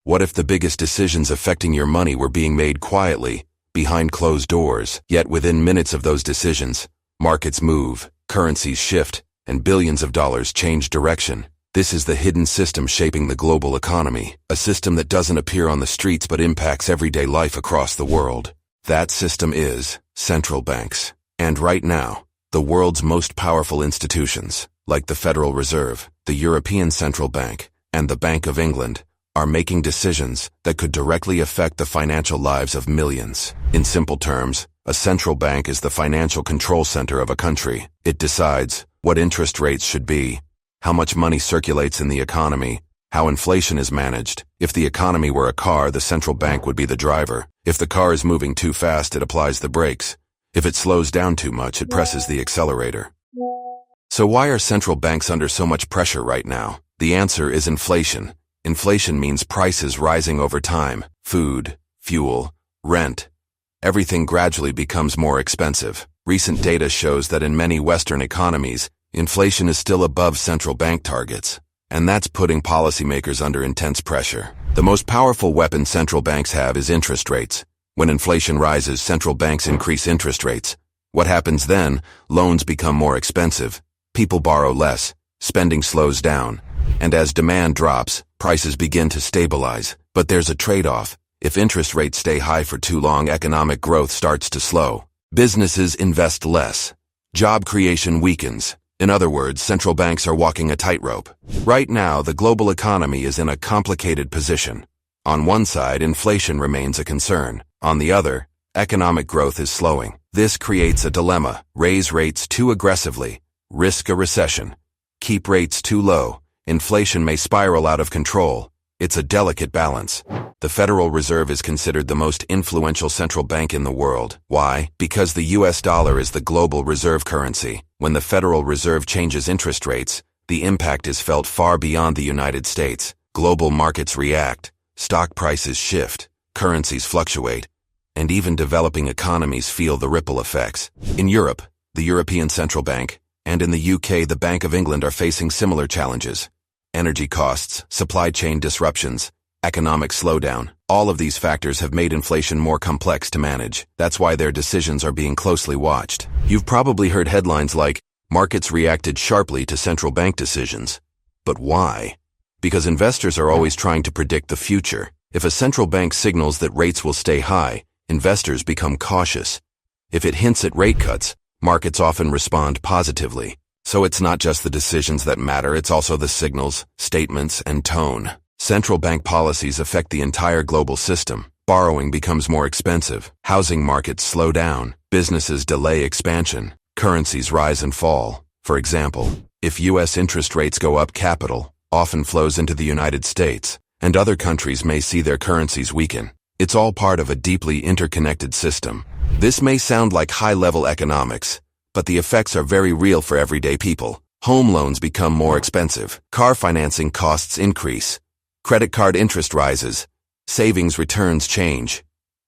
What if the biggest decisions affecting your money were being made quietly, behind closed doors, yet within minutes of those decisions, markets move, currencies shift, and billions of dollars change direction? This is the hidden system shaping the global economy, a system that doesn't appear on the streets but impacts everyday life across the world. That system is central banks. And right now, the world's most powerful institutions, like the Federal Reserve, the European Central Bank, and the Bank of England, are making decisions that could directly affect the financial lives of millions. In simple terms, a central bank is the financial control center of a country. It decides what interest rates should be, how much money circulates in the economy, how inflation is managed. If the economy were a car, the central bank would be the driver. If the car is moving too fast, it applies the brakes. If it slows down too much, it presses the accelerator. So why are central banks under so much pressure right now? The answer is inflation. Inflation means prices rising over time. Food, fuel, rent. Everything gradually becomes more expensive. Recent data shows that in many Western economies, inflation is still above central bank targets. And that's putting policymakers under intense pressure. The most powerful weapon central banks have is interest rates. When inflation rises, central banks increase interest rates. What happens then? Loans become more expensive. People borrow less. Spending slows down. And as demand drops, prices begin to stabilize. But there's a trade-off. If interest rates stay high for too long, economic growth starts to slow. Businesses invest less. Job creation weakens. In other words, central banks are walking a tightrope. Right now, the global economy is in a complicated position. On one side, inflation remains a concern. On the other, economic growth is slowing. This creates a dilemma. Raise rates too aggressively. Risk a recession. Keep rates too low. Inflation may spiral out of control. It's a delicate balance. The Federal Reserve is considered the most influential central bank in the world. Why? Because the US dollar is the global reserve currency. When the Federal Reserve changes interest rates, the impact is felt far beyond the United States. Global markets react, stock prices shift, currencies fluctuate, and even developing economies feel the ripple effects. In Europe, the European Central Bank, and in the UK, the Bank of England are facing similar challenges. Energy costs, supply chain disruptions, economic slowdown. All of these factors have made inflation more complex to manage. That's why their decisions are being closely watched. You've probably heard headlines like, "Markets reacted sharply to central bank decisions." But why? Because investors are always trying to predict the future. If a central bank signals that rates will stay high, investors become cautious. If it hints at rate cuts, markets often respond positively. So it's not just the decisions that matter, it's also the signals, statements, and tone. Central bank policies affect the entire global system. Borrowing becomes more expensive. Housing markets slow down. Businesses delay expansion. Currencies rise and fall. For example, if U.S. interest rates go up, capital often flows into the United States, and other countries may see their currencies weaken. It's all part of a deeply interconnected system. This may sound like high-level economics, but the effects are very real for everyday people. Home loans become more expensive. Car financing costs increase. Credit card interest rises. Savings returns change.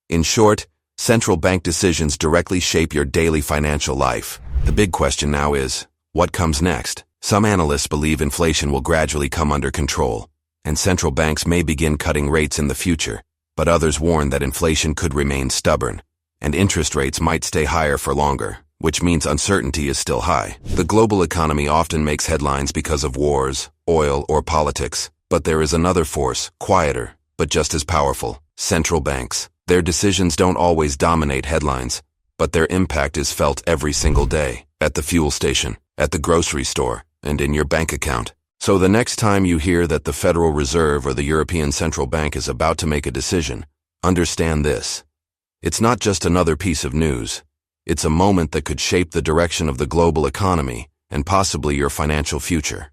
In short, central bank decisions directly shape your daily financial life. The big question now is, what comes next? Some analysts believe inflation will gradually come under control, and central banks may begin cutting rates in the future, but others warn that inflation could remain stubborn, and interest rates might stay higher for longer, which means uncertainty is still high. The global economy often makes headlines because of wars, oil, or politics, but there is another force, quieter, but just as powerful: central banks. Their decisions don't always dominate headlines, but their impact is felt every single day, at the fuel station, at the grocery store, and in your bank account. So the next time you hear that the Federal Reserve or the European Central Bank is about to make a decision, understand this. It's not just another piece of news. It's a moment that could shape the direction of the global economy and possibly your financial future.